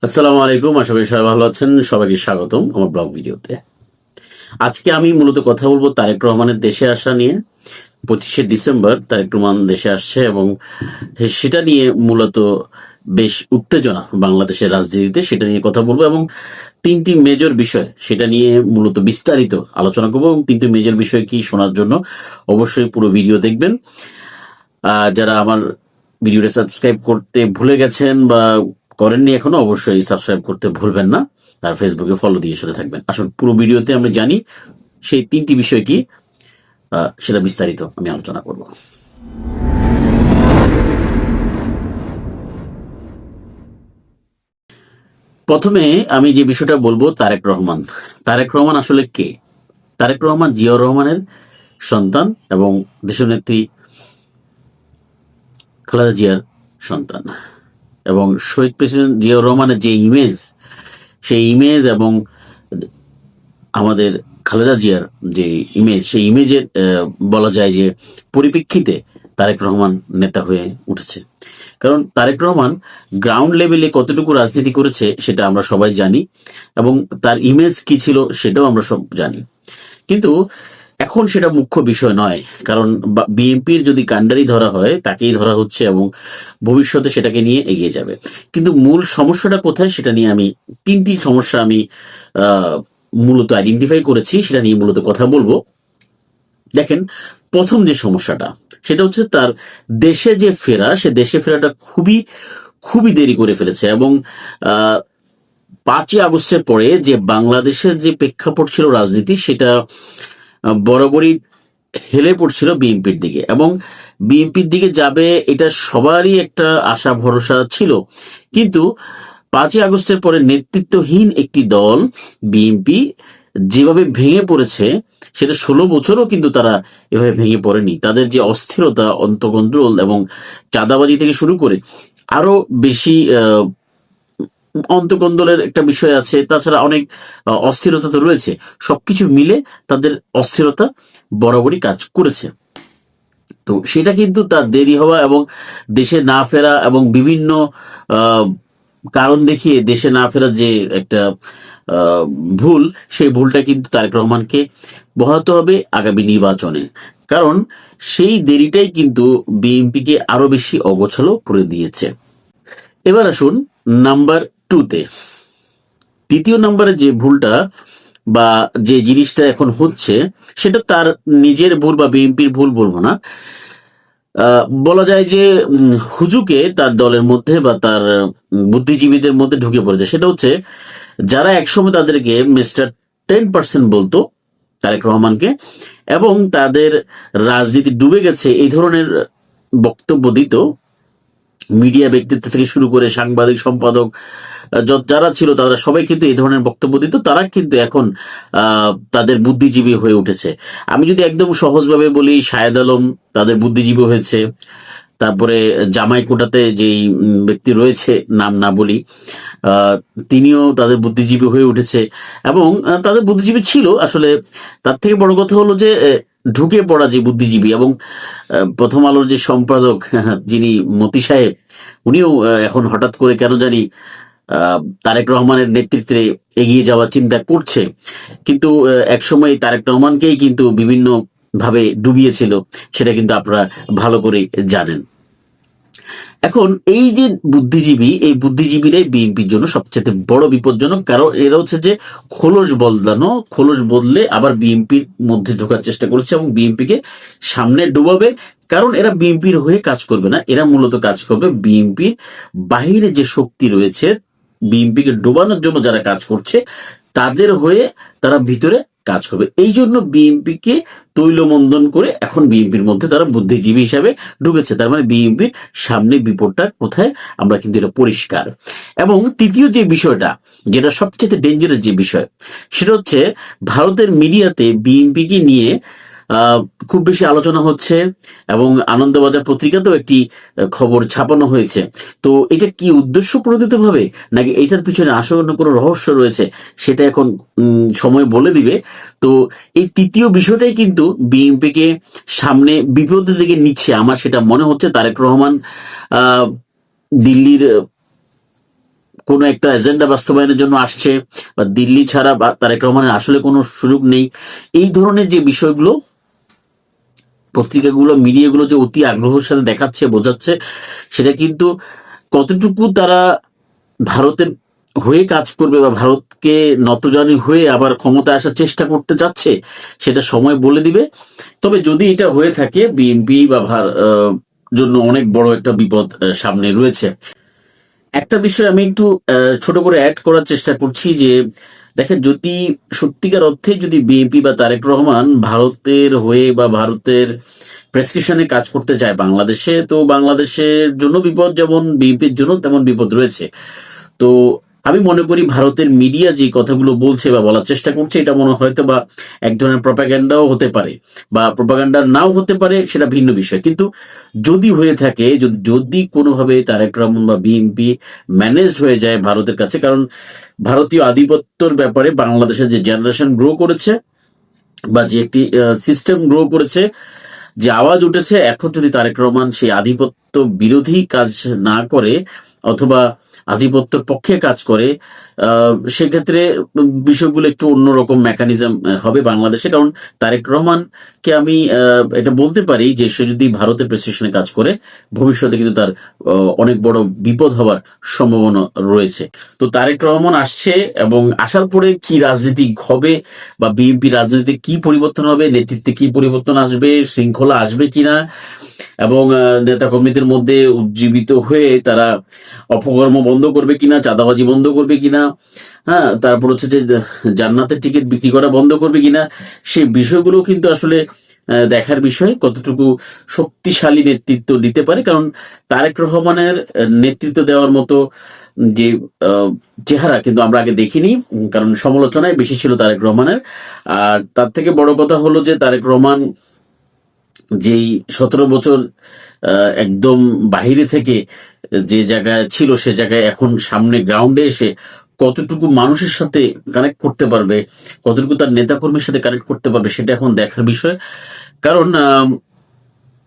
আসসালামু আলাইকুম, আশা করি সবাই ভালো আছেন। সবাইকে স্বাগতম আমার ব্লগ ভিডিওতে। আজকে আমি মূলত কথা বলবো তারেক রহমানের দেশে আসা নিয়ে। 25শে ডিসেম্বর তারেক রহমান দেশে আসছে এবং সেটা নিয়ে মূলত বেশ উত্তেজনা বাংলাদেশের রাজনীতিতে, সেটা নিয়ে কথা বলবো এবং তিনটি মেজর বিষয় সেটা নিয়ে মূলত বিস্তারিত আলোচনা করবো। এবং তিনটি মেজর বিষয় কি শোনার জন্য অবশ্যই পুরো ভিডিও দেখবেন। যারা আমার ভিডিওটা সাবস্ক্রাইব করতে ভুলে গেছেন বা করেননি এখনো, অবশ্যই সাবস্ক্রাইব করতে ভুলবেন না। আর ফেসবুকে ফলো দিয়ে সাথে থাকবেন। আসলে পুরো ভিডিওতে আমরা জানি সেই তিনটি বিষয় কি, সেটা বিস্তারিত আমি আলোচনা করব। প্রথমে আমি যে বিষয়টা বলবো, তারেক রহমান। তারেক রহমান আসলে কে? তারেক রহমান জিয়াউর রহমানের সন্তান এবং দেশনেত্রী খালেদা জিয়ার সন্তান। এবং শহীদ প্রেসিডেন্ট জিয়াউর রহমানের যে ইমেজ, সেই ইমেজ এবং আমাদের খালেদা জিয়ার যে ইমেজ, সেই ইমেজের বলা যায় যে পরিপ্রেক্ষিতে তারেক রহমান নেতা হয়ে উঠেছে। কারণ তারেক রহমান গ্রাউন্ড লেভেলে কতটুকু রাজনীতি করেছে সেটা আমরা সবাই জানি, এবং তার ইমেজ কি ছিল সেটাও আমরা সব জানি। কিন্তু এখন সেটা মুখ্য বিষয় নয়, কারণ বিএনপির যদি কাণ্ডারি ধরা হয় তাকেই ধরা হচ্ছে এবং ভবিষ্যতে সেটাকে নিয়ে এগিয়ে যাবে। কিন্তু মূল সমস্যাটা কোথায় সেটা নিয়ে আমি তিনটি সমস্যা আমি মূলত আইডেন্টিফাই করেছি, সেটা নিয়ে মূলত কথা বলবো। দেখেন, প্রথম যে সমস্যাটা সেটা হচ্ছে তার দেশে যে ফেরা, সে দেশে ফেরাটা খুবই খুবই দেরি করে ফেলেছে। এবং 5ই আগস্টের পরে যে বাংলাদেশের যে প্রেক্ষাপট ছিল রাজনীতি, সেটা বরাবরই হেলে পড়ছিল বিএনপির দিকে, এবং বিএনপির দিকে যাবে এটা সবারই একটা আশা ভরসা ছিল। কিন্তু 5ই আগস্টের পরে নেতৃত্বহীন একটি দল বিএনপি যেভাবে ভেঙে পড়েছে, সেটা 16 বছরও কিন্তু তারা এভাবে ভেঙে পড়েনি। তাদের যে অস্থিরতা, অন্তকন্ট্রোল এবং চাঁদাবাজি থেকে শুরু করে আরো বেশি অন্তকন্দলের একটা বিষয় আছে, তাছাড়া অনেক অস্থিরতা তো রয়েছে। সবকিছু মিলে তাদের অস্থিরতা বরাবরই কাজ করেছে। তো সেটা কিন্তু তার দেরি হওয়া এবং দেশে না ফেরা এবং বিভিন্ন আহ, কারণ দেখিয়ে দেশে না ফেরা যে একটা আহ, ভুল, সেই ভুলটা কিন্তু তারেক রহমানকে বহাতে হবে আগামী নির্বাচনে। কারণ সেই দেরিটাই কিন্তু বিএনপিকে আরো বেশি অগোছালো করে দিয়েছে। এবার আসুন নাম্বার 2-তে। তৃতীয় নম্বরে যে ভুলটা বা যে জিনিসটা এখন হচ্ছে, সেটা তার নিজের ভুল বা বিএনপির ভুল বলবো না। বলা যায় যে হুজুকে তার দলের মধ্যে বা তার বুদ্ধিজীবীদের মধ্যে ঢুকে পড়েছে। সেটা হচ্ছে যারা একসময় তাদেরকে মিস্টার 10% বলতো তারেক রহমানকে, এবং তাদের রাজনীতি ডুবে গেছে এই ধরনের বক্তব্য দিত মিডিয়া ব্যক্তিত্ব থেকে শুরু করে সাংবাদিক, সম্পাদক, যারা ছিল তারা সবাই কিন্তু এই ধরনের বক্তব্য দিত। তারা কিন্তু এখন তাদের বুদ্ধিজীবী হয়ে উঠেছে। আমি যদি একদম সহজভাবে বলি, শাহেদ আলম তাদের বুদ্ধিজীবী হয়েছে। তারপরে জামাই কোটাতে যেই ব্যক্তি রয়েছে, নাম না বলি, তিনিও তাদের বুদ্ধিজীবী হয়ে উঠেছে। এবং তাদের বুদ্ধিজীবী ছিল আসলে। তার থেকে বড় কথা হলো যে ঢুকে পড়া যে বুদ্ধিজীবী, এবং প্রথম আলোর যে সম্পাদক যিনি মতি সাহেব, উনিও এখন হঠাৎ করে কেন জানি তারেক রহমানের নেতৃত্বে এগিয়ে যাওয়ার চিন্তা করছে। কিন্তু একসময় তারেক রহমানকেই কিন্তু বিভিন্ন ভাবে ডুবিয়েছিল, সেটা কিন্তু আপনারা ভালো করে জানেন। এখন এই যে বুদ্ধিজীবী, এই বুদ্ধিজীবীরাই বিএনপির জন্য সবচেয়ে বড় বিপজ্জনক। কারণ এরা হচ্ছে যে খোলস বদলানো, খোলস বদলে আবার বিএনপির মধ্যে ঢোকার চেষ্টা করছে এবং বিএনপিকে সামনে ডুবাবে। কারণ এরা বিএনপির হয়ে কাজ করবে না, এরা মূলত কাজ করবে বিএনপির বাহিরে যে শক্তি রয়েছে, বিএনপিকে ডোবানোর জন্য যারা কাজ করছে তাদের হয়ে তারা ভিতরে কাজ করবে। এই জন্য বিএনপিকে তৈলমন্দন করে এখন বিএনপির মধ্যে তারা বুদ্ধিজীবী হিসাবে ঢুকেছে। তার মানে বিএনপির সামনে বিপদটা কোথায়, আমরা কিন্তু এটা পরিষ্কার। এবং তৃতীয় যে বিষয়টা, যেটা সবচেয়ে ডেঞ্জারাস যে বিষয়, সেটা হচ্ছে ভারতের মিডিয়াতে বিএনপিকে নিয়ে খুব বেশি আলোচনা হচ্ছে এবং আনন্দবাজার পত্রিকাতেও একটি খবর ছাপানো হয়েছে। তো এটা কি উদ্দেশ্য প্রণোদিত ভাবে, নাকি এটার পিছনে আসলে কোনো রহস্য রয়েছে, সেটা এখন সময় বলে দিবে। তো এই তৃতীয় বিষয়টাই কিন্তু বিএনপিকে সামনে বিপদের দিকে নিচ্ছে, আমার সেটা মনে হচ্ছে। তারেক রহমান দিল্লির কোনো একটা এজেন্ডা বাস্তবায়নের জন্য আসছে, বা দিল্লি ছাড়া বা তারেক রহমানের আসলে কোনো সুযোগ নেই, এই ধরনের যে বিষয়গুলো পত্রিকাগুলো মিডিয়াগুলো যে অতি আগ্রহের সাথে দেখাচ্ছে বোঝাচ্ছে, সেটা কিন্তু কতটুকু তারা ভারতের হয়ে কাজ করবে বা ভারতকে নতজানি হয়ে আবার ক্ষমতায় আসার চেষ্টা করতে যাচ্ছে, সেটা সময় বলে দিবে। তবে যদি এটা হয়ে থাকে, বিএনপি বা জন্য অনেক বড় একটা বিপদ সামনে রয়েছে। একটা বিষয় আমি একটু ছোট করে অ্যাড করার চেষ্টা করছি যে, দেখেন, যদি সত্যিকার অর্থে যদি বিএনপি বা তারেক রহমান ভারতের হয়ে বা ভারতের প্রেসক্রিপশনে কাজ করতে যায় বাংলাদেশে, তো বাংলাদেশের জন্য বিপদ যেমন বিএনপির জন্য তেমন বিপদ রয়েছে। তো আমি মনে করি ভারতের মিডিয়া যে কথাগুলো বলছে বা বলার চেষ্টা করছে, এটা মনে হয়তো বা এক ধরনের প্রপাগান্ডাও হতে পারে, বা প্রপাগান্ডা নাও হতে পারে, সেটা ভিন্ন বিষয়। কিন্তু যদি হয়ে থাকে, যদি কোনোভাবে তারেক রহমান বা বিএনপি ম্যানেজড হয়ে যায় ভারতের কাছে, কারণ ভারতীয় আধিপত্যর ব্যাপারে বাংলাদেশের যে জেনারেশন গ্রো করেছে বা যে একটি সিস্টেম গ্রো করেছে, যে আওয়াজ উঠেছে, এখন যদি তারেক রহমান সেই আধিপত্য বিরোধী কাজ না করে অথবা আধিপত্যের পক্ষে কাজ করে, সেক্ষেত্রে বিষয়গুলো একটু অন্যরকম মেকানিজম হবে বাংলাদেশে। কারণ তারেক রহমানকে আমি এটা বলতে পারি যে সে যদি ভারতের প্রেসক্রিপশনে কাজ করে, ভবিষ্যতে কিন্তু তার অনেক বড় বিপদ হওয়ার সম্ভাবনা রয়েছে। তো তারেক রহমান আসছে, এবং আসার পরে কি রাজনীতি হবে বা বিএনপি রাজনীতিতে কি পরিবর্তন হবে, নেতৃত্বে কি পরিবর্তন আসবে, শৃঙ্খলা আসবে কিনা, এবং নেতা কর্মীদের মধ্যে উজ্জীবিত হয়ে তারা অপকর্ম বন্ধ করবে কিনা, চাঁদাবাজি বন্ধ করবে কিনা, হ্যাঁ, তারপর হচ্ছে যে জান্নাতের টিকিট বিক্রি করা বন্ধ করবে কিনা, সেই বিষয়গুলো কিন্তু আসলে দেখার বিষয়, কতটুকু শক্তিশালী নেতৃত্ব দিতে পারে। কারণ তারেক রহমানের নেতৃত্ব দেওয়ার মতো যে চেহারা কিন্তু আমরা আগে দেখিনি, কারণ সমালোচনায় বেশি ছিল তারেক রহমানের। আর তার থেকে বড় কথা হলো যে তারেক রহমান যেই 17 বছর একদম বাহিরে থেকে যে জায়গায় ছিল, সে জায়গায় এখন সামনে গ্রাউন্ডে এসে কতটুকু মানুষের সাথে কানেক্ট করতে পারবে, কতটুকু তার নেতাকর্মীর সাথে কানেক্ট করতে পারবে, সেটা এখন দেখার বিষয়। কারণ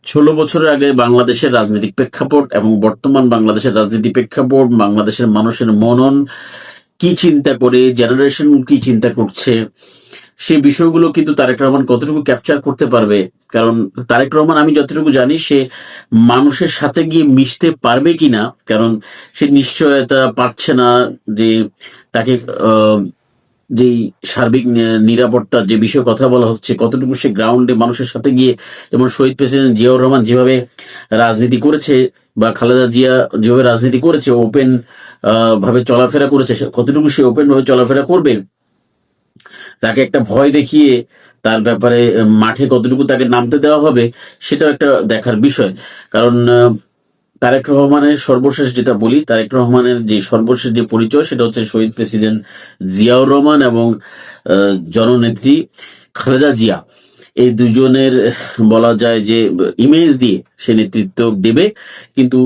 16 বছরের আগে বাংলাদেশের রাজনৈতিক প্রেক্ষাপট এবং বর্তমান বাংলাদেশের রাজনীতি প্রেক্ষাপট, বাংলাদেশের মানুষের মনন কি চিন্তা করে, জেনারেশন কি চিন্তা করছে, সেই বিষয়গুলো কিন্তু তারেক রহমান কতটুকু ক্যাপচার করতে পারবে। কারণ তারেক রহমান, আমি যতটুকু জানি, সে মানুষের সাথে গিয়ে মিশতে পারবে কিনা, কারণ সে নিশ্চয়তা পাচ্ছে না যে তাকে যেই সার্বিক নিরাপত্তার যে বিষয়ে কথা বলা হচ্ছে, কতটুকু সে গ্রাউন্ডে মানুষের সাথে গিয়ে, যেমন শহীদ প্রেসিডেন্ট জিয়াউর রহমান যেভাবে রাজনীতি করেছে বা খালেদা জিয়া যেভাবে রাজনীতি করেছে, ওপেন ভাবে চলাফেরা করেছে, কতটুকু সে ওপেন ভাবে চলাফেরা করবে, তাকে একটা ভয় দেখিয়ে তার ব্যাপারে মাঠে কতটুকু তাকে নামতে দেওয়া হবে, সেটাও একটা দেখার বিষয়। কারণ তারেক রহমানের সর্বশেষ, যেটা বলি, তারেক রহমানের যে সর্বশেষ যে পরিচয়, সেটা হচ্ছে শহীদ প্রেসিডেন্ট জিয়াউর রহমান এবং জননেত্রী খালেদা জিয়া। এই দুজনের বলা যায় যে ইমেজ দিয়ে সে নেতৃত্ব দেবে, কিন্তু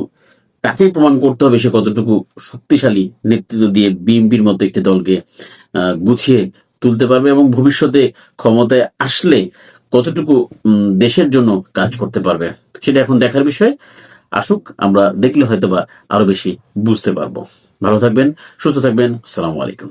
তাকেই প্রমাণ করতে হবে সে কতটুকু শক্তিশালী নেতৃত্ব দিয়ে বিএনপির মতো একটি দলকে গুছিয়ে তুলতে পারবে, এবং ভবিষ্যতে ক্ষমতায় আসলে কতটুকু দেশের জন্য কাজ করতে পারবে, সেটা এখন দেখার বিষয়। আসুক, আমরা দেখলে হয়তোবা আরো বেশি বুঝতে পারবো। ভালো থাকবেন, সুস্থ থাকবেন। আসসালামু আলাইকুম।